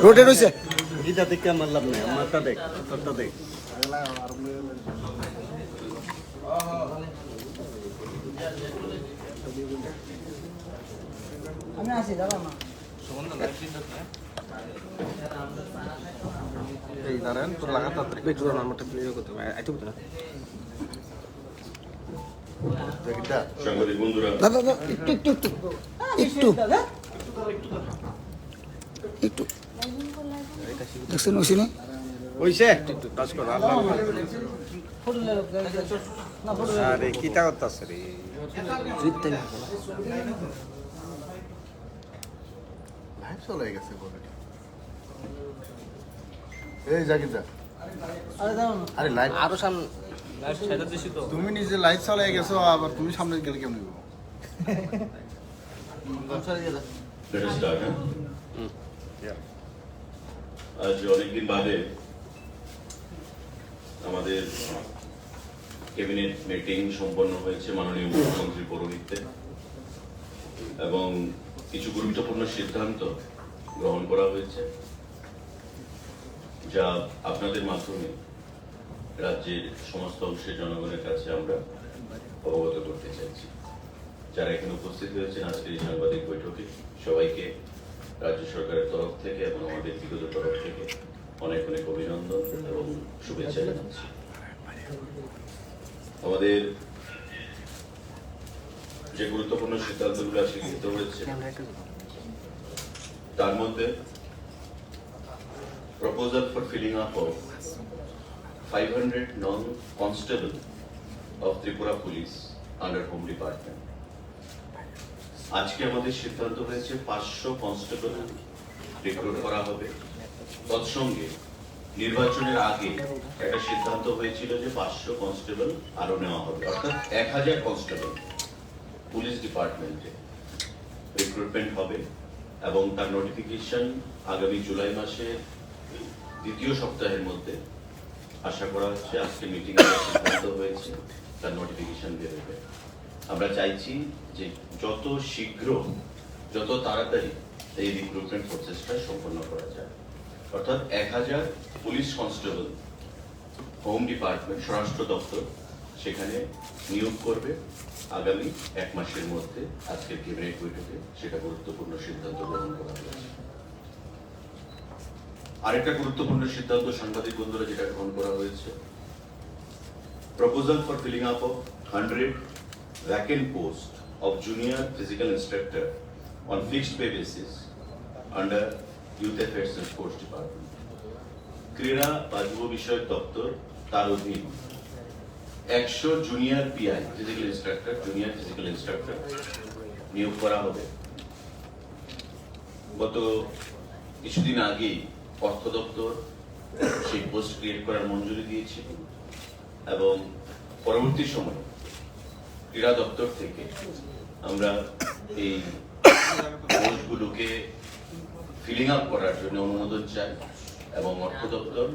Rotate হইছে এটা দেখে আমার লাভ নেই, আমারটা দেখ, তোরটা দেখ। আমি আসি দাঁড়া না এই দাঁড়ান তোর লাগা তাড়াতাড়ি একটু নাম্বারটা ক্লিয়ার করতে হবে আইতো না দেখটা সাংবাদিক বন্ধুরা, দাদা দাদা একটু একটু একটু একটু দেখছেন ওইখানে হইছে একটু টাচ কর আল্লাহ আরে কিটা করতাছ রে জিততে না লাইভ চলে গেছে বলে এই জাকির দা আরে দাও না আরে লাইভ আরো সামনে তুমি নিজে লাইভ চলে গেছো আবার তুমি সামনে গেলে কেমন হইব let us start, হ্যাঁ? আজ অনেকদিন বাদে আমাদের ক্যাবিনেট মিটিং সম্পন্ন হয়েছে মাননীয় মুখ্যমন্ত্রীর পৌরোহিত্যে এবং কিছু গুরুত্বপূর্ণ সিদ্ধান্ত গ্রহণ করা হয়েছে যা আপনাদের মাধ্যমে রাজ্যের সমস্ত অংশের জনগণের কাছে আমরা অবগত করতে চাইছি। যারা এখানে উপস্থিত হয়েছেন আজকের এই সাংবাদিক বৈঠকে সবাইকে রাজ্য সরকারের তরফ থেকে এবং আমাদের ব্যক্তিগত তরফ থেকে অনেক অনেক অভিনন্দন এবং শুভেচ্ছা জানাচ্ছি। আমাদের যে গুরুত্বপূর্ণ সিদ্ধান্তগুলো আজকে গৃহীত হয়েছে তার মধ্যে proposal for filling up of 500 non-constable of Tripura Police under Home Department. আজকে আমাদের সিদ্ধান্ত হয়েছে 500 কনস্টেবল রিক্রুট করা হবে। তৎসঙ্গে নির্বাচনের আগে একটা সিদ্ধান্ত হয়েছিল যে 500 কনস্টেবল আরো নেওয়া হবে, অর্থাৎ 1000 কনস্টেবল পুলিশ ডিপার্টমেন্টে রিক্রুটমেন্ট হবে এবং তার নোটিফিকেশন আগামী জুলাই মাসের দ্বিতীয় সপ্তাহের মধ্যে আশা করা হচ্ছে। আজকে মিটিং এ সিদ্ধান্ত হয়েছে তার নোটিফিকেশন বেরোবে। আমরা চাইছি যে যত শীঘ্র যত তাড়াতাড়ি এই রিক্রুটমেন্ট প্রসেসটা সম্পন্ন করা যায়, অর্থাৎ 1000 পুলিশ কনস্টেবল হোম ডিপার্টমেন্ট স্বরাষ্ট্র দপ্তর সেখানে নিয়োগ করবে আগামী 1 মাসের মধ্যে। আজকের ক্যাবিনেট বৈঠকে সেটা গুরুত্বপূর্ণ সিদ্ধান্ত গ্রহণ করা হয়েছে। আরেকটা গুরুত্বপূর্ণ সিদ্ধান্ত সাংবাদিক বন্ধুরা যেটা গ্রহণ করা হয়েছে, proposal for filling up of 100 vacant post of junior physical instructor on fixed pay basis under Youth Affairs and Sports Department. ক্রীড়া বা যুব বিষয়ক দপ্তর তার অধীন 100 junior PI physical instructor junior physical instructor নিয়োগ করা হবে। গত কিছুদিন আগেই অর্থ দপ্তর সেই পোস্ট ক্রিয়েট করার মঞ্জুরি দিয়েছিল এবং পরবর্তী সময়ে ক্রীড়া দপ্তর থেকে আমরা এই পোস্টগুলোকে ফিলিং আপ করার জন্য অনুমোদন চাই এবং অর্থ দপ্তর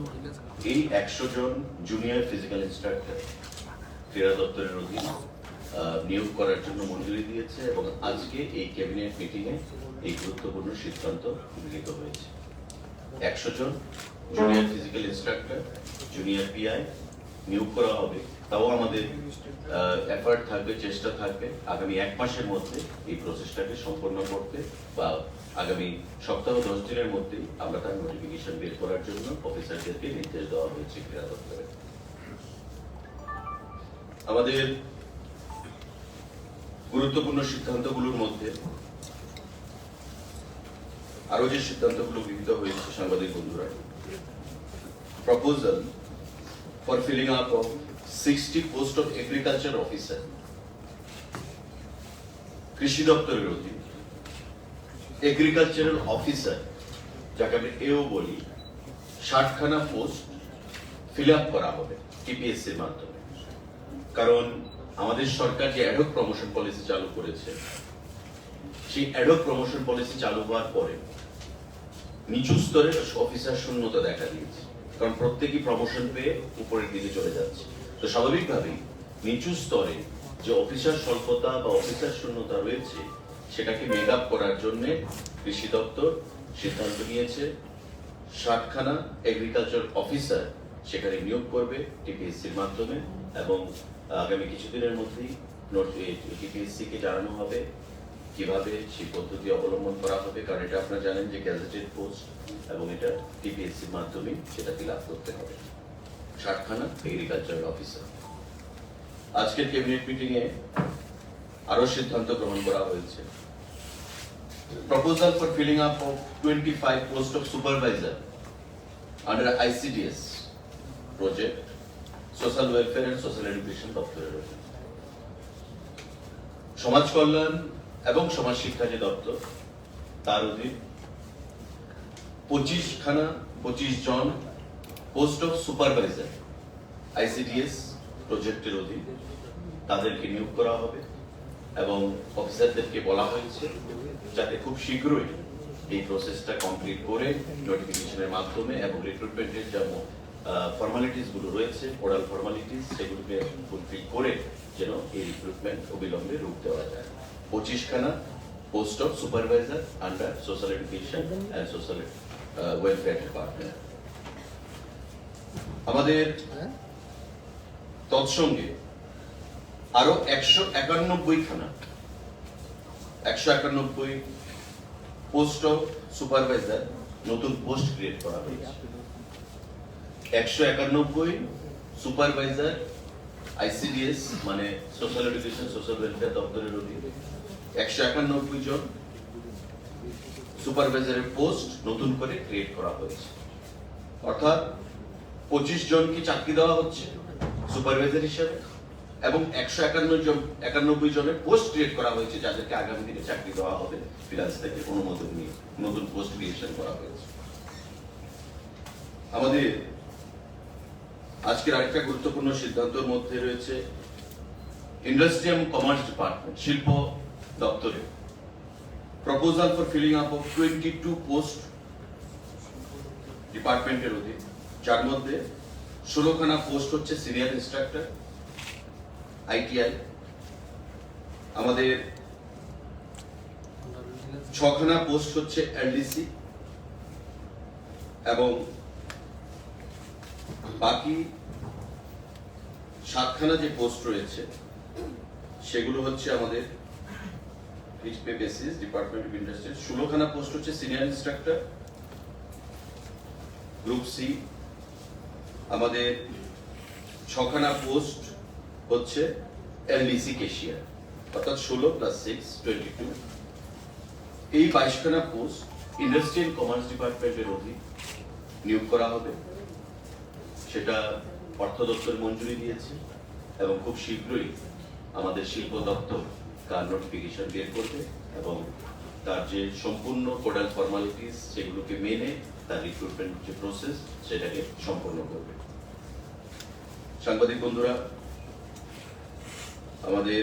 এই 100 জন জুনিয়র ফিজিক্যাল ইনস্ট্রাক্টর ক্রীড়া দপ্তরের অধীনে নিয়োগ করার জন্য মঞ্জুরি দিয়েছে এবং আজকে এই ক্যাবিনেট মিটিংয়ে এই গুরুত্বপূর্ণ সিদ্ধান্ত গৃহীত হয়েছে। 100 জন junior physical instructor junior PI নিয়োগ করা হবে। তাও আমাদের এফার্ট থাকবে, চেষ্টা থাকবে আগামী 1 মাসের মধ্যে এই প্রসেসটাকে সম্পন্ন করতে বা আগামী সপ্তাহ 10 দিনের মধ্যে আমরা তার নোটিফিকেশন বের করার জন্য অফিসারদেরকে নির্দেশ দেওয়া হয়েছে ক্রীড়া দপ্তরে। আমাদের গুরুত্বপূর্ণ সিদ্ধান্তগুলোর মধ্যে আরো যে সিদ্ধান্তগুলো গৃহীত হয়েছে সাংবাদিক বন্ধুরা, proposal for filling up of 60 post of agriculture officer কৃষি দপ্তরের অধীন এগ্রিকালচারাল অফিসার যাকে আমরা এও বলি 60খানা পোস্ট ফিল আপ করা হবে টিপিএসসি এর মাধ্যমে। কারণ আমাদের সরকার যে অ্যাডহক প্রমোশন পলিসি চালু করেছে, সেই অ্যাডহক প্রমোশন পলিসি চালু হওয়ার পরে নিচু স্তরের অফিসার শূন্যতা দেখা দিয়েছে, কারণ প্রত্যেকই প্রমোশন পেয়ে উপরের দিকে চলে যাচ্ছে। তো স্বাভাবিকভাবেই নিচু স্তরে যে অফিসার স্বল্পতা বা অফিসার শূন্যতা রয়েছে সেটাকে মেক আপ করার জন্য কৃষি দপ্তর সিদ্ধান্ত নিয়েছে 60খানা এগ্রিকালচার অফিসার সেখানে নিয়োগ করবে টিপিএসসির মাধ্যমে, এবং আগামী কিছুদিনের মধ্যেই টিপিএসসি কে জানানো হবে কিভাবে সেই পদ্ধতি অবলম্বন করা হবে, কারণ এটা আপনারা জানেন যে গ্যাজেটেড পোস্ট এবং এটা টিপিএসসির মাধ্যমে সেটা ফিল আপ করতে হবে। 60খানা এগ্রিকালচার অফিসার। আজকের ক্যাবিনেট মিটিং এ আরো সিদ্ধান্ত গ্রহণ করা হয়েছে। Proposal for filling up of 25 posts of supervisor under ICDS project, Social Welfare and Social Education দপ্তরের অধীনে। সমাজ কল্যাণ এবং সমাজ শিক্ষা যে দপ্তর তার অধীন 25 জন পোস্ট অফ সুপারভাইজার ICDS প্রজেক্টের অধীন তাদেরকে নিয়োগ করা হবে, এবং অফিসারদেরকে বলা হয়েছে যাতে খুব শীঘ্রই এই প্রসেসটা কমপ্লিট করে নোটিফিকেশনের মাধ্যমে এবং রিক্রুটমেন্টের যে ফর্মালিটিস গুলো রয়েছে, ওরাল ফর্মালিটিস, সেগুলোকে ফুলফিল করে যেন এই রিক্রুটমেন্ট অবিলম্বে রূপ দেওয়া যায়। 25খানা post of supervisor under social education and social welfare department. আমাদের তৎসঙ্গে আরো 191 পোস্ট অফ সুপারভাইজার নতুন পোস্ট ক্রিয়েট করা হয়েছে। 191 সুপারভাইজার ICDS মানে সোশ্যাল এডুকেশন সোশ্যাল ওয়েলফেয়ার দপ্তরের অধীনে 191 জন সুপারভাইজারের পোস্ট নতুন করে ক্রিয়েট করা হয়েছে। অর্থাৎ 25 জনকে চাকরি দেওয়া হচ্ছে সুপারভাইজার হিসেবে, এবং 191 জনের পোস্ট ক্রিয়েট করা হয়েছে যাদেরকে আগামী দিনে চাকরি দেওয়া হবে ফিনান্স থেকে অনুমোদন নিয়ে নতুন পোস্ট ক্রিয়েশন করা হয়েছে। আমাদের আজকের আরেকটা গুরুত্বপূর্ণ সিদ্ধান্তের মধ্যে রয়েছে ইন্ডাস্ট্রি এবং কমার্স ডিপার্টমেন্ট শিল্প দপ্তরে proposal for filling up of 22 post ডিপার্টমেন্টের অধীন, যার মধ্যে 16খানা পোস্ট হচ্ছে সিনিয়র ইনস্ট্রাক্টর ITI, আমাদের 6খানা পোস্ট হচ্ছে LDC, এবং বাকি 7খানা যে পোস্ট রয়েছে সেগুলো হচ্ছে আমাদের fixed pay basis department of industry. 16খানা পোস্ট হচ্ছে সিনিয়র ইনস্ট্রাক্টর গ্রুপ সি, আমাদের 6খানা পোস্ট হচ্ছে LDC ক্যাশিয়ার, অর্থাৎ 16 + 6 22। এই 22খানা পোস্ট ইন্ডাস্ট্রি এন্ড কমার্স ডিপার্টমেন্টের অধীন নিয়োগ করা হবে। সেটা অর্থ দপ্তর মঞ্জুরি দিয়েছে, এবং খুব শীঘ্রই আমাদের শিল্প দপ্তর তার নোটিফিকেশন বের করবে এবং তার যে সম্পূর্ণ কোডাল ফর্মালিটিস সেগুলোকে মেনে তার রিক্রুটমেন্ট যে প্রসেস সেটাকে সম্পন্ন করবে। সাংবাদিক বন্ধুরা, আমাদের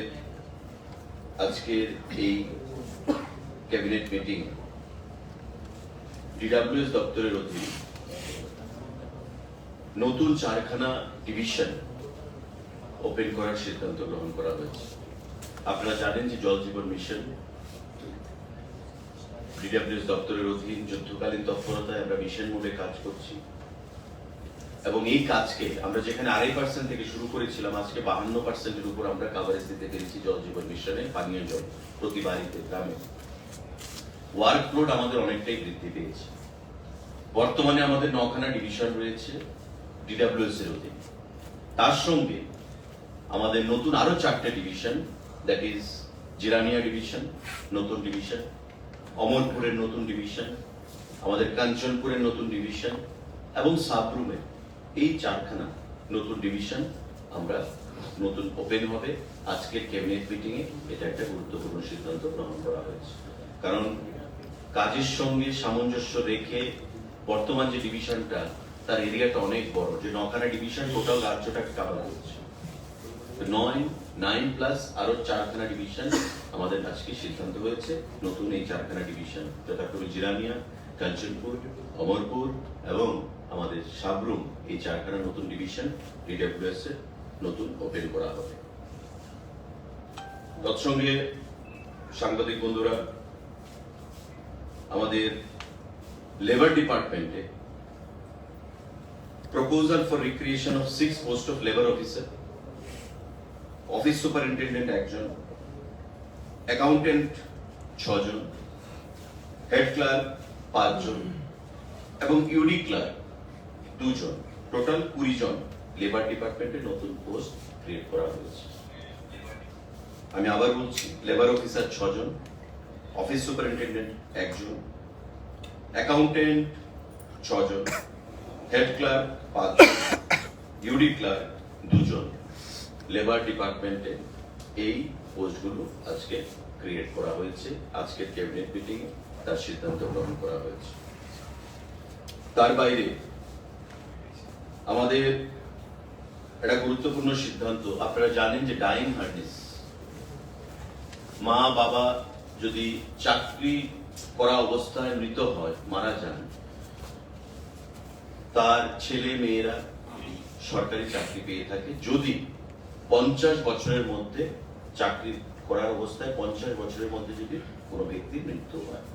আজকের এই ক্যাবিনেট মিটিং DWS দপ্তরের অধীন নতুন 4খানা ডিভিশন ওপেন করার সিদ্ধান্ত গ্রহণ করা হয়েছে। আপনারা জানেন যে জল জীবন মিশন DWS দপ্তরের অধীন যুদ্ধকালীন তৎপরতায় আমরা মিশন মোডে কাজ করছি, এবং এই কাজকে আমরা যেখানে 2.5% থেকে শুরু করেছিলাম আজকে 52%-এর উপর আমরা কভারেজ দিতে পেরেছি জল জীবন মিশনে পানীয় জল প্রতি বাড়িতে গ্রামে। ওয়ার্কলোড আমাদের অনেকটাই বৃদ্ধি পেয়েছে। বর্তমানে আমাদের 9খানা ডিভিশন রয়েছে DWS এর অধীনে, তার সঙ্গে আমাদের নতুন আরো 4টে division, that is Jirania division নতুন ডিভিশন, অমরপুরের নতুন ডিভিশন, আমাদের কাঞ্চনপুরের নতুন ডিভিশন, এবং সাবরুমে এই 4খানা নতুন ডিভিশন আমরা নতুন ওপেন হবে। আজকের ক্যাবিনেট মিটিং এ এটা একটা গুরুত্বপূর্ণ সিদ্ধান্ত গ্রহণ করা হয়েছে, কারণ কাজের সঙ্গে সামঞ্জস্য রেখে বর্তমান যে ডিভিশনটা তার এরিয়াটা অনেক বড়, যে 9খানা ডিভিশন টোটাল রাজ্যটাকে কভার করছে। 9 প্লাস আরো 4খানা ডিভিশন আমাদের আজকে সিদ্ধান্ত হয়েছে নতুন এই 4খানা ডিভিশন যথাক্রমে জিরানিয়া, কাঞ্চনপুর, অমরপুর এবং আমাদের সাবরুম, এই 4খানা নতুন ডিভিশন DWS এর নতুন ওপেন করা হবে। তৎসঙ্গে সাংবাদিক বন্ধুরা, আমাদের লেবার ডিপার্টমেন্টে proposal for recreation of 6 post of labour officer, office superintendent 1 জন, অ্যাকাউন্টেন্ট 6 জন, হেড ক্লার্ক 5 জন এবং ইউডি ক্লার্ক 2 জন, টোটাল 20 জন লেবার ডিপার্টমেন্টে নতুন পোস্ট ক্রিয়েট করা হয়েছে। আমি আবার বলছি, লেবার অফিসার 6 জন, অফিস সুপারিনটেন্ডেন্ট 1 জন, অ্যাকাউন্টেন্ট 6 জন, হেড ক্লার্ক 5 জন, ইউডি ক্লার্ক 2 জন, লেবার ডিপার্টমেন্টে এই পোস্টগুলো আজকে ক্রিয়েট করা হয়েছে। আজকের ক্যাবিনেট মিটিং এ তার সিদ্ধান্ত গ্রহণ করা হয়েছে। তার বাইরে আমাদের একটা গুরুত্বপূর্ণ সিদ্ধান্ত, আপনারা জানেন যে ডাইং হার্নেস, মা বাবা যদি চাকরি করা অবস্থায় মৃত হয়, মারা যান, তার ছেলে মেয়েরা সরকারি চাকরি পেয়ে থাকে যদি 50 বছরের মধ্যে চাকরি করার অবস্থায় 50 বছরের মধ্যে যদি কোনো ব্যক্তির মৃত্যু হয়,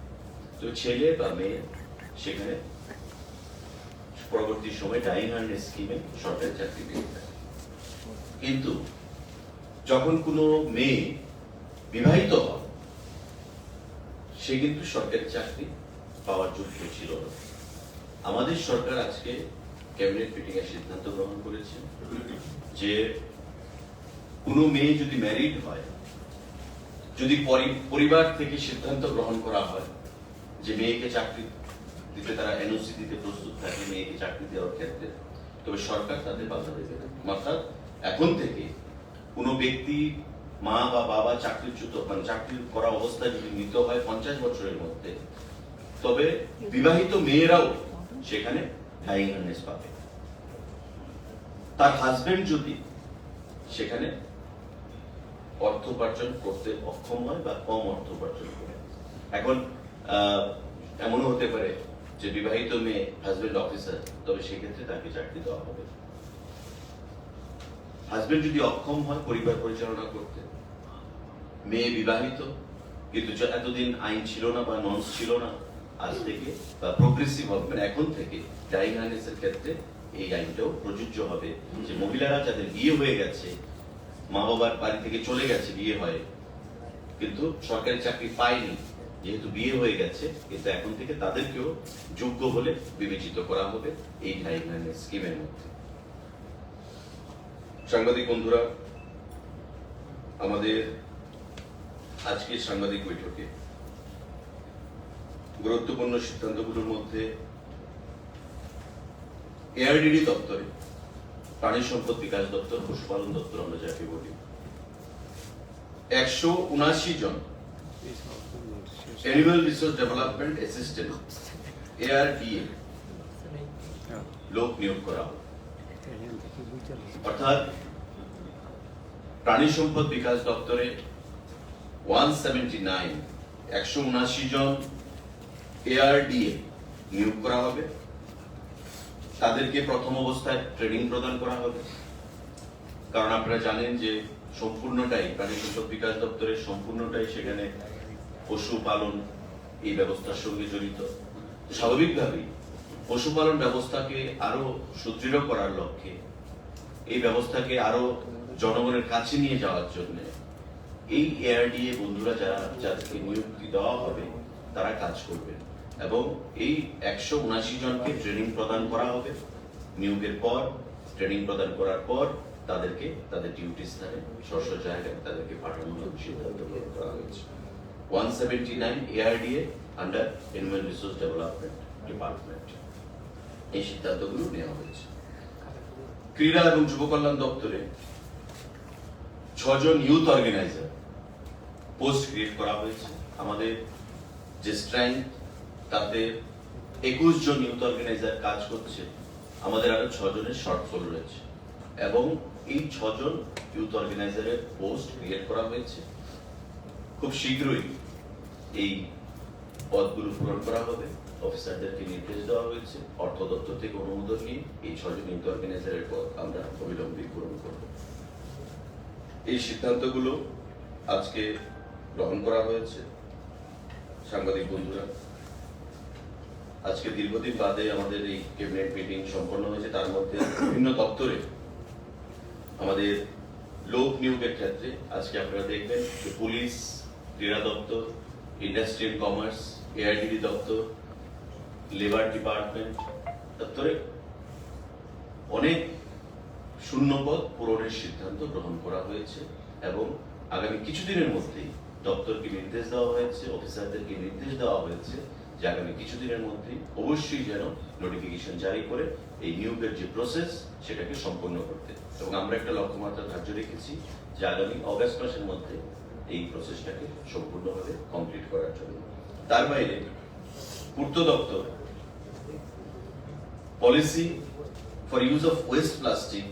তো ছেলে বা মেয়ে সেখানে পরবর্তী সময় ডাইং হার্নেস স্কিমে সরকারি চাকরি পেয়ে থাকে। কিন্তু যখন কোনো মেয়ে বিবাহিত হয়, সে কিন্তু সরকারি চাকরি পাওয়ার যোগ্য ছিল না। আমাদের সরকার আজকে ক্যাবিনেট মিটিং এর সিদ্ধান্ত গ্রহণ করেছে যে কোনো মেয়ে যদি ম্যারিড হয়, যদি পরিবার থেকে সিদ্ধান্ত গ্রহণ করা হয় যে মেয়েকে চাকরি দিতে তারা এনওসি দিতে প্রস্তুত থাকে মেয়েকে চাকরি দেওয়ার ক্ষেত্রে, তবে সরকার তাদের বাধা দেবে না। অর্থাৎ এখন থেকে কোনো ব্যক্তি মা বা বাবা চাকরিচ্যুত, মানে চাকরি করা অবস্থায় যদি মৃত হয় 50 বছরের মধ্যে, তবে বিবাহিত মেয়েরাও সেখানে ডাইং হার্নেস পাবে। তার হাজবেন্ড যদি সেখানে অর্থ উপার্জন করতে অক্ষম হয় বা কম অর্থ উপার্জন করে, এখন এমনও হতে পারে যে বিবাহিত মেয়ে হাজবেন্ড অফিসার, তবে সেক্ষেত্রে তাকে চাকরি দেওয়া হবে। হাজবেন্ড যদি অক্ষম হয় পরিবার পরিচালনা করতে, মেয়ে বিবাহিত কিন্তু এতদিন আইন ছিল না বা নর্মস ছিল না, আজ থেকে বা প্রোগ্রেসিভ হবে, মানে এখন থেকে ডাইং হার্নেসের ক্ষেত্রে এই আইনটাও প্রযোজ্য হবে যে মহিলারা যাদের বিয়ে হয়ে গেছে, মা বাবার বাড়ি থেকে চলে গেছে বিয়ে হয়, কিন্তু সরকারি চাকরি পায়নি, যেহেতু বিয়ে হয়ে গেছে, কিন্তু এখন থেকে তাদেরকেও যোগ্য বলে বিবেচিত করা হবে এই ডাইং হার্নেস স্কিমের মধ্যে। সাংবাদিক বন্ধুরা, আমাদের আজকের সাংবাদিক বৈঠকে গুরুত্বপূর্ণ সিদ্ধান্তগুলোর মধ্যে এআরডিডি দপ্তরে, প্রাণী সম্পদ বিকাশ দপ্তর, পশুপালন দপ্তর আমরা যাকে বলি, 179 জন অ্যানিমাল রিসোর্স ডেভেলপমেন্ট অ্যাসিস্ট্যান্ট এআরডিএ লোক নিয়োগ করা হবে। অর্থাৎ প্রাণী সম্পদ বিকাশ দপ্তরে 179 জন এআরডিএ নিয়োগ করা হবে। তাদেরকে প্রথম অবস্থায় ট্রেনিং প্রদান করা হবে, কারণ আপনারা জানেন যে সম্পূর্ণটাই প্রাণী সম্পদ বিকাশ দপ্তরের সম্পূর্ণটাই সেখানে পশুপালন এই ব্যবস্থার সঙ্গে জড়িত। স্বাভাবিকভাবেই পশুপালন ব্যবস্থাকে আরো সুদৃঢ় করার লক্ষ্যে, এই ব্যবস্থাকে আরো জনগণের কাছে নিয়ে যাওয়ার জন্য এই এআরডিএ বন্ধুরা যাদেরকে নিযুক্তি দেওয়া হবে তারা কাজ করবেন এবং এই 179 জনকে ট্রেনিং প্রদান করা হবে। নিয়োগের পর, ট্রেনিং প্রদান করার পর তাদেরকে তাদের ডিউটি স্থানে স্ব জায়গায় তাদেরকে পাঠানোর সিদ্ধান্ত গ্রহণ করা হয়েছে। 179 ARDA under animal resource development department এই সিদ্ধান্তগুলো নেওয়া হয়েছে। ক্রীড়া এবং যুব কল্যাণ দপ্তরে 6 জন ইউথ অর্গানাইজার পোস্ট ক্রিয়েট করা হয়েছে। আমাদের যে স্ট্রেংথ, তাতে 21 জন ইউথ অর্গানাইজার কাজ করছে, আমাদের আরো 6 জনের শর্টফল রয়েছে এবং এই 6 জন ইউথ অর্গানাইজারের পোস্ট ক্রিয়েট করা হয়েছে। খুব শীঘ্রই এই পদগুলো পূরণ করা হবে। অফিসারদেরকে নির্দেশ দেওয়া হয়েছে অর্থ দপ্তর থেকে অনুমোদন নিয়ে এই 6 জন ইউথ অর্গানাইজারের পদ আমরা অবিলম্বে পূরণ করব। এই সিদ্ধান্তগুলো আজকে গ্রহণ করা হয়েছে। সাংবাদিক বন্ধুরা, আজকে দীর্ঘদিন বাদে আমাদের এই ক্যাবিনেট মিটিং সম্পন্ন হয়েছে, তার মধ্যে বিভিন্ন দপ্তরে আমাদের লোক নিয়োগের ক্ষেত্রে আজকে আপনারা দেখবেন যে পুলিশ, ক্রীড়া দপ্তর, ইন্ডাস্ট্রি এন্ড কমার্স, এআইডিবি দপ্তর, লেবার ডিপার্টমেন্ট দপ্তরে অনেক শূন্যপদ পূরণের সিদ্ধান্ত গ্রহণ করা হয়েছে এবং আগামী কিছুদিনের মধ্যেই দপ্তরকে নির্দেশ দেওয়া হয়েছে, অফিসারদেরকে নির্দেশ দেওয়া হয়েছে যে আগামী কিছুদিনের মধ্যেই অবশ্যই যেন নোটিফিকেশন জারি করে এই নিয়োগের যে প্রসেস সেটাকে সম্পন্ন করতে, এবং আমরা একটা লক্ষ্যমাত্রা ধার্য রেখেছি যে আগামী অগাস্ট মাসের মধ্যে এই প্রসেসটাকে সম্পূর্ণভাবে কমপ্লিট করার জন্য। তার বাইরে পূর্ত দপ্তর policy for use of waste plastic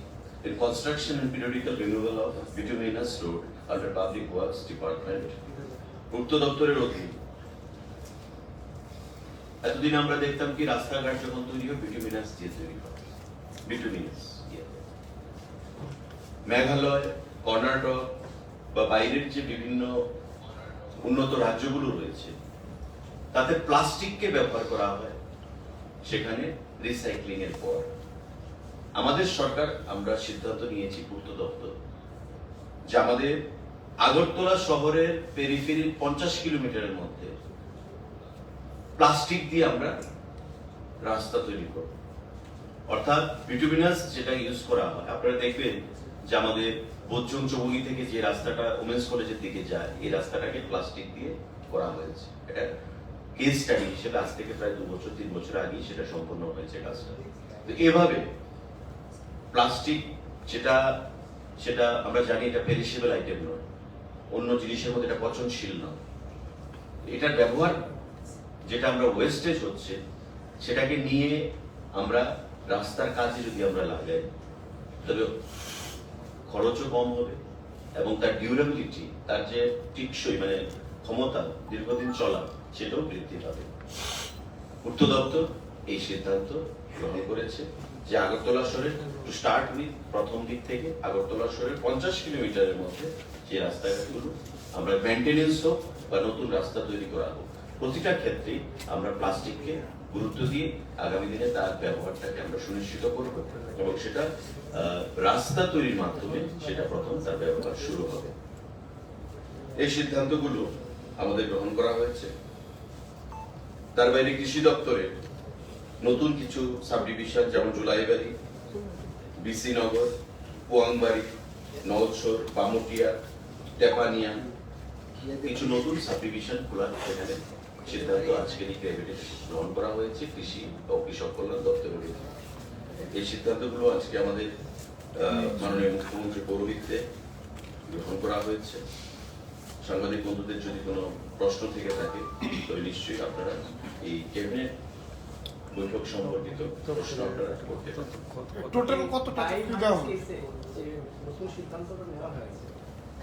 in construction and periodical removal of bituminous road under Public Works Department পূর্ত দপ্তরের অধীন। এতদিন আমরা দেখতাম কি রাস্তাঘাট যখন তৈরি হয় বিটুমিনাস দিয়ে তৈরি হয়, বিটুমিনাস। মেঘালয়, কর্ণাটক বা বাইরের যে বিভিন্ন উন্নত রাজ্যগুলো রয়েছে তাতে প্লাস্টিককে ব্যবহার করা হয় সেখানে রিসাইক্লিং এর পর। আমাদের সরকার আমরা সিদ্ধান্ত নিয়েছি পূর্ত দপ্তর যে আমাদের আগরতলা শহরের পেরিফেরির 50 কিলোমিটারের মধ্যে প্লাস্টিক দিয়ে আমরা রাস্তা তৈরি করব, অর্থাৎ বিটুমিনাস যেটা ইউজ করা হয়। আপনারা দেখবেন যে আমাদের বোচং চৌবনি থেকে যে রাস্তাটা ওমেন্স কলেজের দিকে যায় এই রাস্তাটাকে প্লাস্টিক দিয়ে করা হয়েছে। এটা কেস স্টাডি হিসেবে আজ থেকে প্রায় 2 বছর 3 বছর আগেই সেটা সম্পন্ন হয়েছে কাজটা। তো এভাবে প্লাস্টিক সেটা আমরা জানি এটা পেরিশেবল আইটেম নয়, অন্য জিনিসের মধ্যে এটা পচনশীল নয়। এটার ব্যবহার যেটা আমরা ওয়েস্টেজ হচ্ছে সেটাকে নিয়ে আমরা রাস্তার কাজে যদি আমরা লাগাই তবে খরচও কম হবে এবং তার ডিউরেবিলিটি, তার যে টিকসই মানে ক্ষমতা দীর্ঘদিন চলা সেটাও বৃদ্ধি পাবে। পূর্ত দপ্তর এই সিদ্ধান্ত গ্রহণ করেছে যে আগরতলা শহরের টু স্টার্ট উইথ প্রথম দিক থেকে আগরতলা শহরের 50 কিলোমিটারের মধ্যে যে রাস্তাঘাটগুলো আমরা মেইনটেনেন্স হোক বা নতুন রাস্তা তৈরি করা হোক, প্রতিটা ক্ষেত্রেই আমরা প্লাস্টিককে গুরুত্ব দিয়ে আগামী দিনে তার ব্যবহারটাকে আমরা সুনিশ্চিত করব এবং সেটা রাস্তা তৈরির মাধ্যমে সেটা প্রথম তার ব্যবহার শুরু হবে। এই সিদ্ধান্তগুলো আমাদের গ্রহণ করা হয়েছে। তার বাইরে কৃষি দপ্তরে নতুন কিছু সাবডিভিশন যেমন জুলাইবাড়ি, বিসি নগর, পোয়াংবাড়ি, নওছর, বামুটিয়া, টেপানিয়া কিছু নতুন সাবডিভিশন খোলার সেখানে সিদ্ধান্ত আজকের এই ক্যাবিনেট গ্রহণ করা হয়েছে কৃষি ও কৃষক কল্যাণ দপ্তরের। এই সিদ্ধান্তগুলো আজকে আমাদের মাননীয় মুখ্যমন্ত্রী পৌরোহিত্যে গ্রহণ করা হয়েছে। সাংবাদিক বন্ধুদের যদি কোনো প্রশ্ন থেকে থাকে তবে নিশ্চয়ই আপনারা এই ক্যাবিনেট বৈঠক সম্পর্কিত প্রশ্ন আপনারা করতে পারেন। টোটাল কত টাকা দেওয়া হবে? নতুন সিদ্ধান্তটা নেওয়া হয়েছে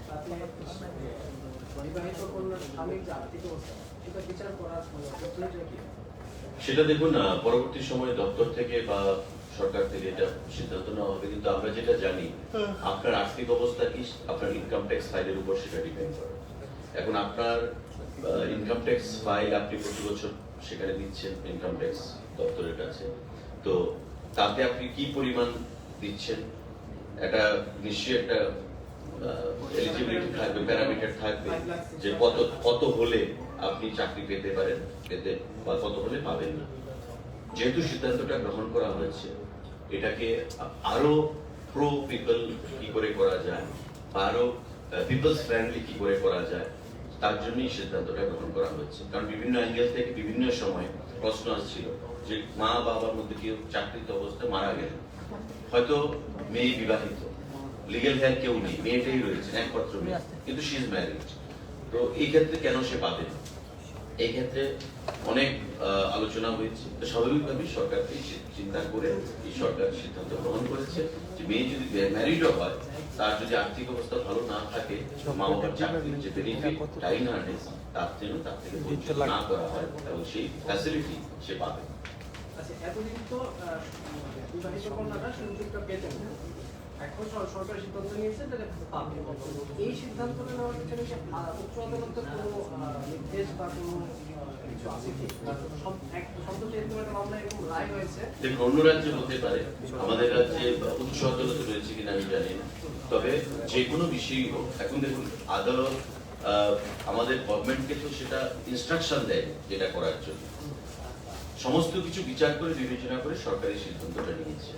তাতে পরিবাহিত কন্যার স্বামীর যে আর্থিক অবস্থা সেটা বিচার করার পদ্ধতিটা কি? সেটা দেখুন পরবর্তী সময়ে দপ্তর থেকে বা সরকার থেকে এটা সিদ্ধান্ত নেওয়া হবে, কিন্তু আমরা যেটা জানি আপনার আর্থিক অবস্থা কি আপনার ইনকাম ট্যাক্স ফাইলের উপর সেটা ডিপেন্ড করে। এখন আপনার ইনকাম ট্যাক্স ফাইল আপনি প্রতি বছর সেখানে দিচ্ছেন ইনকাম ট্যাক্স দপ্তরের কাছে, তো তাতে আপনি কি পরিমাণ দিচ্ছেন এটা নিশ্চয়ই একটা এলিজিবিলিটি থাকবে, প্যারামিটার থাকবে যে কত হলে আপনি চাকরি পেতে পারেন বা কত হলে পাবেন না। যেহেতু সিদ্ধান্তটা গ্রহণ করা হয়েছে এটাকে আরো প্রো পিপল কি করে করা যায় বা আরো পিপলস ফ্রেন্ডলি কি করে করা যায় তার জন্যই সিদ্ধান্তটা গ্রহণ করা হয়েছে। কারণ বিভিন্ন অ্যাঙ্গেল থেকে বিভিন্ন সময় প্রশ্ন আসছিল যে মা বাবার মধ্যে কেউ চাকরিত অবস্থায় মারা গেল, হয়তো মেয়ে বিবাহিত, লিগেল হেয়ার কেউ নেই, মেয়েটাই রয়েছে একমাত্র মেয়ে, কিন্তু শি ইজ ম্যারিড, তো এই ক্ষেত্রে কেন সে পাবে? এই ক্ষেত্রে অনেক আলোচনা হয়েছে। তো স্বাভাবিকভাবেই সরকারকে চিন্তা করে এই সরকার সিদ্ধান্ত গ্রহণ করেছে যে মেয়ে যদি ম্যারিডও হয় তার যদি আর্থিক অবস্থা ভালো না থাকে মা বাবার চাকরির যে বেনিফিট টাইম হার্নেস তার জন্য তার থেকে বঞ্চিত না করা হয় এবং সেই ফ্যাসিলিটি সে পাবে। আচ্ছা, এতদিন তো বিবাহিত কন্যারা সুযোগটা পেতেন, এখন সরকার সিদ্ধান্ত নিয়েছে তাহলে পাবে। এই সিদ্ধান্তটা নেওয়ার পিছনে উচ্চ আদালতের কোনো নির্দেশ বা কোনো কিছু আছে কি? সম্প্রতি এরকম একটা মামলা এরকম রায় হয়েছে। দেখুন, অন্য রাজ্যে হতে পারে, আমাদের রাজ্যে উচ্চ আদালতে রয়েছে কিনা আমি জানি না। তবে যে কোনো বিষয়ই হোক, এখন দেখুন আদালত আমাদের গভর্নমেন্টকে তো সেটা ইনস্ট্রাকশন দেয় যেটা করার জন্য। সমস্ত কিছু বিচার করে বিবেচনা করে সরকারি সিদ্ধান্তটা নিয়েছে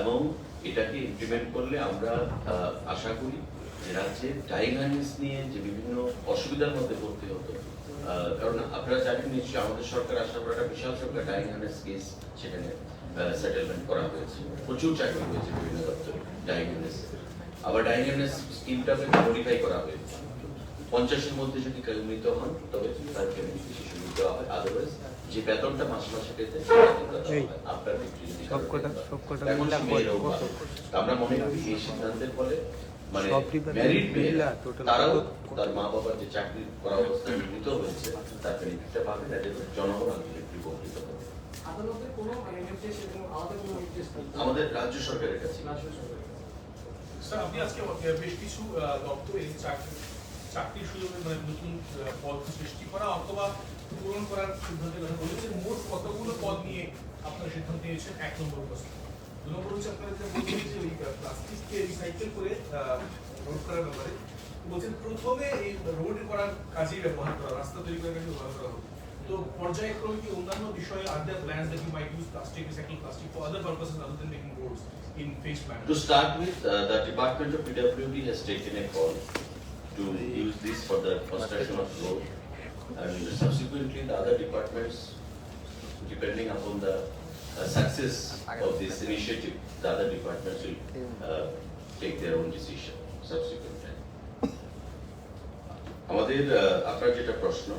এবং এটাকে ইমপ্লিমেন্ট করলে আমরা আশা করি যে রাজ্যে ডাইনামিক্স নিয়ে যে বিভিন্ন অসুবিধার মধ্যে পড়তে হতো, কারণ আপনারা জানেন নিশ্চয়ই আমাদের সরকার আসার পর একটা বিশাল সংখ্যা ডাইনামিক্স কেস সেখানে সেটেলমেন্ট করা হয়েছে, প্রচুর চাকরি হয়েছে বিভিন্ন দপ্তরে ডাইনামিক্স। আবার ডাইনামিক্স স্কিমটাকে মডিফাই করা হয়েছে, 50-এর মধ্যে যদি কেউ মৃত হন তবে তার পেমেন্ট শিশু মৃত হয়, আদারওয়াইজ যে বেতনটা মাসে মাসে পেতে আপনার আমরা মনে করি এই সিদ্ধান্তের ফলে মানে ম্যারিড মেয়েরা তারাও তার মা বাবার যে চাকরি করা অবস্থায় মৃত হয়েছে তার বেনিফিটটা পাবে, তাদের জনগণ আলটিমেটলি উপকৃত হবে। আদালতের কোনো মানে নির্দেশ এবং আলাদা কোনো নির্দেশ নেই আমাদের রাজ্য সরকারের কাছে। স্যার, আপনি আজকে বেশ কিছু দপ্তরে চাকরির সুযোগে মানে নতুন পদ সৃষ্টি করা অথবা পূরণ করার সিদ্ধান্তের কথা বলেছেন। মোট কতগুলো পদ নিয়ে আপনারা সিদ্ধান্ত নিয়েছেন? 1 নম্বর প্রশ্ন। 2 নম্বর হচ্ছে আপনারা যে বলছেন যে ওই প্লাস্টিককে রিসাইকেল করে রোড করার ব্যাপারে বলছেন, প্রথমে এই রোড করার কাজেই ব্যবহার করা, রাস্তা তৈরি করার কাজে ব্যবহার করা হবে। তো পর্যায়ক্রমে কি অন্যান্য বিষয়ে আর there plans that you might use plastic, recycle plastic for other purposes other than making roads in phased manner? To start with, the Department of PWD has taken a call to use this for the construction of road, and subsequently the other departments, depending upon the success of this initiative, the other departments will take their own decision subsequently. আমাদের আপনার যেটা প্রশ্ন,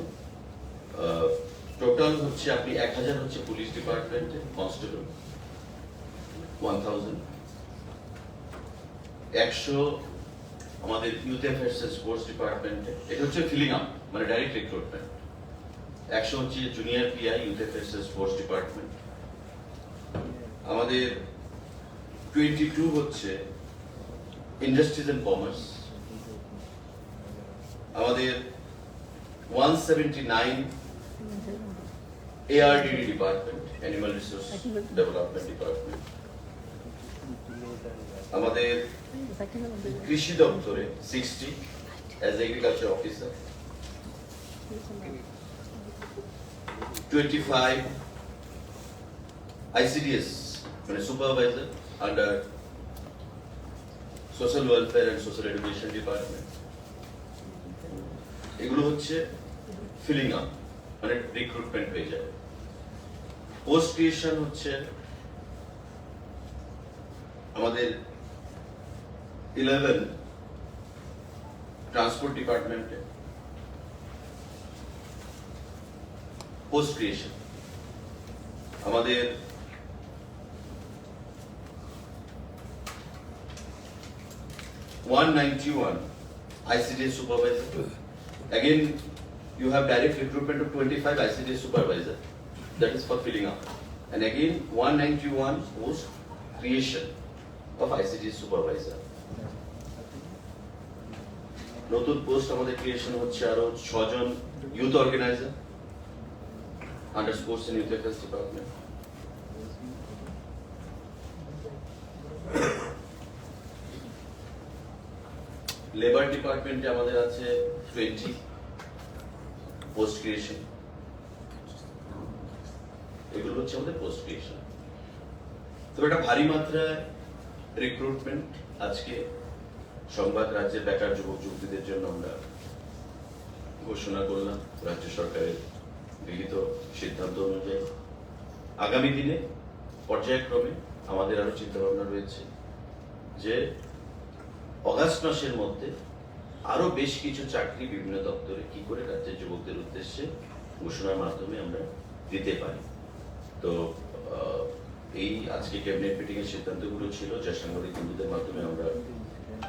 total হচ্ছে আপনি 1000 হচ্ছে police ডিপার্টমেন্টে constable, 1000 100 আমাদের youth affairs and sports ডিপার্টমেন্টে, এটা হচ্ছে ফিলিং আপ মানে ডাইরেক্ট রিক্রুটমেন্ট। 100 হচ্ছে junior PI youth affairs and sports department. আমাদের 22 হচ্ছে ইন্ডাস্ট্রিজ এন্ড কমার্স। আমাদের 179 ARDD department, animal resource development department. আমাদের কৃষি দপ্তরে 60 as agriculture officer, 25 ICDS মানে supervisor under social welfare and social education department। এগুলো হচ্ছে ফিলিং আপ মানে রিক্রুটমেন্ট হয়ে যাবে। পোস্ট ক্রিয়েশন হচ্ছে আমাদের 11 ট্রান্সপোর্ট ডিপার্টমেন্টে পোস্ট ক্রিয়েশন। আমাদের 191 ICDS supervisor. Again, you have direct recruitment of 25 ICDS supervisor. That is for filling up. And again, 191 post creation of ICDS supervisor. নতুন পোস্ট আমাদের ক্রিয়েশন হচ্ছে আরো 6 জন youth organiser under sports and youth affairs department. Labour ডিপার্টমেন্টে আমাদের আছে 20 post creation. এগুলো হচ্ছে আমাদের পোস্ট ক্রিয়েশন। তো এটা ভারী মাত্রায় রিক্রুটমেন্ট আজকে সংবাদ রাজ্যের বেকার যুবক যুবতীদের জন্য আমরা ঘোষণা করলাম রাজ্য সরকারের গৃহীত সিদ্ধান্ত অনুযায়ী। আগামী দিনে পর্যায়ক্রমে আমাদের আরো চিন্তা ভাবনা রয়েছে যে অগাস্ট মাসের মধ্যে আরো বেশ কিছু চাকরি বিভিন্ন দপ্তরে কি করে রাজ্যের যুবকদের উদ্দেশ্যে ঘোষণার মাধ্যমে আমরা দিতে পারি। তো এই আজকে ক্যাবিনেট মিটিং এর সিদ্ধান্তগুলো ছিল যা সাংবাদিক বন্ধুদের মাধ্যমে আমরা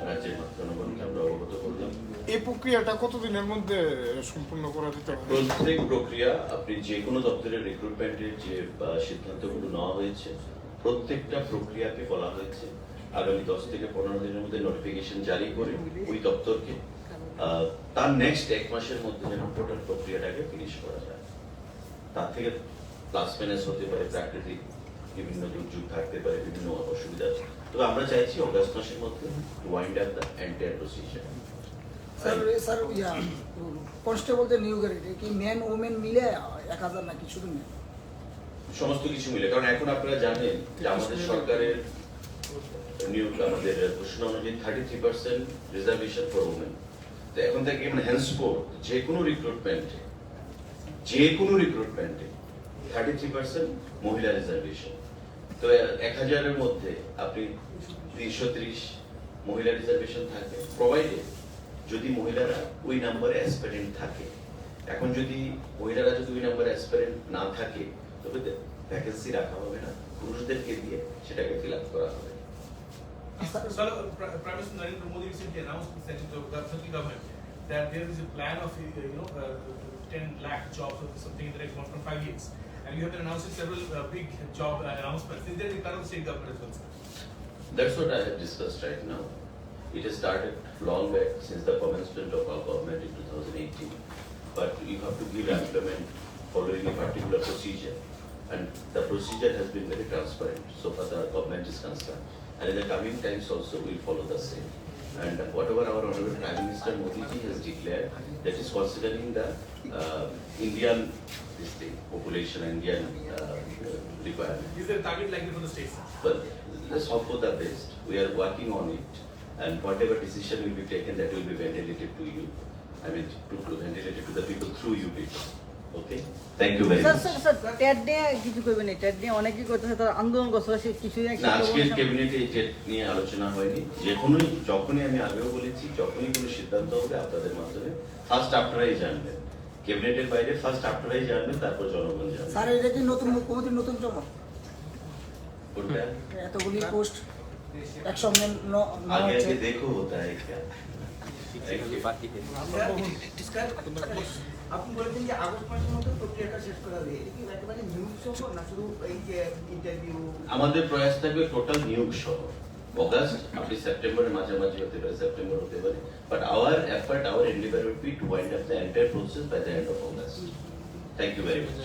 রাজ্যের জনগণকে আমরা অবগত করলাম। এই প্রক্রিয়াটা কতদিনের মধ্যে সম্পূর্ণ করা যেতে পারে? প্রত্যেক প্রক্রিয়া আপনি যে কোনো দপ্তরের রিক্রুটমেন্টের যে সিদ্ধান্তগুলো নেওয়া হয়েছে প্রত্যেকটা প্রক্রিয়াকে বলা হয়েছে আগামী 10 থেকে 15 দিনের মধ্যে নোটিফিকেশন জারি করে ওই দপ্তরকে তার নেক্সট 1 মাসের মধ্যে যেন টোটাল প্রক্রিয়াটাকে ফিনিশ করা যায়। তার থেকে প্লাস মাইনাস হতে পারে, প্রাকৃতিক বিভিন্ন দুর্যোগ থাকতে পারে, বিভিন্ন অসুবিধা। তবে আমরা চাইছি অগাস্ট মাসের মধ্যে wind up the entire procedure. Sir কনস্টেবলদের নিয়োগের কি মেন ওমেন মিলে 1000 নাকি শুধু মেন? সমস্ত কিছু মিলে, কারণ এখন আপনারা জানেন যে আমাদের সরকারের নিয়োগ, আমাদের ঘোষণা অনুযায়ী 33% রিজার্ভেশন ফর ওমেন। তো এখন থেকে হেন্সফোর্থ যে কোনো রিক্রুটমেন্টে 33% মহিলা রিজার্ভেশন। তো 1000-এর মধ্যে আপনি 330 মহিলা রিজার্ভেশন থাকে, প্রোভাইডেড যদি মহিলারা ওই নাম্বারে অ্যাসপিরেন্ট থাকে। এখন যদি মহিলারা যদি ওই নাম্বারে অ্যাসপিরেন্ট না থাকে, তবে ভ্যাকেন্সি রাখা হবে না, পুরুষদেরকে দিয়ে সেটাকে ফিল আপ করা হবে। Sir, Prime Minister Narendra Modi recently announced that the central government that there is a plan of 10 lakh jobs or something in the next 1.5 years, and you have been announcing several big job announcements. Is there the plan of the state government as well, sir? That's what I have discussed right now. It has started long back since the commencement of our government in 2018, but you have to give employment following a particular procedure, and the procedure has been very transparent so far the government is concerned, and in the coming times also we will follow the same. And whatever our Honorable Prime Minister Modi ji has declared, that is considering the Indian population, Indian requirement. Is there a target likely for the state, sir? But let's hope for the best. We are working on it, and whatever decision will be taken, that will be ventilated to you. I mean, to ventilate it to the people through you people. Okay? Thank you very sir much. Sir sir TET নিয়ে কিছু করবেন না, TET নিয়ে অনেকেই করতেছে, তারা আন্দোলন করছে, সে কিছুই না, আজকের ক্যাবিনেটে এই টেট নিয়ে আলোচনা হয়নি। যখনই আমি আগেও বলেছি, যখনই কোনো সিদ্ধান্ত হবে আপনাদের মাধ্যমে ফার্স্ট আপনারাই জানবেন। ক্যাবিনেটের বাইরে ফার্স্ট আপনারাই জানবেন, তারপর জনগণ জানবে। স্যার এটা কি নতুন মুখ্যমন্ত্রীর নতুন চমক? কোনটা? এতগুলি পোস্ট 100 মেন আগে আগে দেখো होता है क्या। আপনি বলেছেন যে আগস্ট মাসের মধ্যে প্রক্রিয়াটা শেষ করা হবে, এটা কি একেবারে নিউজ সহ না শুধু এই যে ইন্টারভিউ? আমাদের প্রয়াস থাকবে টোটাল নিয়োগ সহ। অগাস্ট আপনি সেপ্টেম্বরের মাঝামাঝি হতে পারে, সেপ্টেম্বর হতে পারে, but our effort, our endeavour will be to wind up the entire process by the end of August. Thank you very much.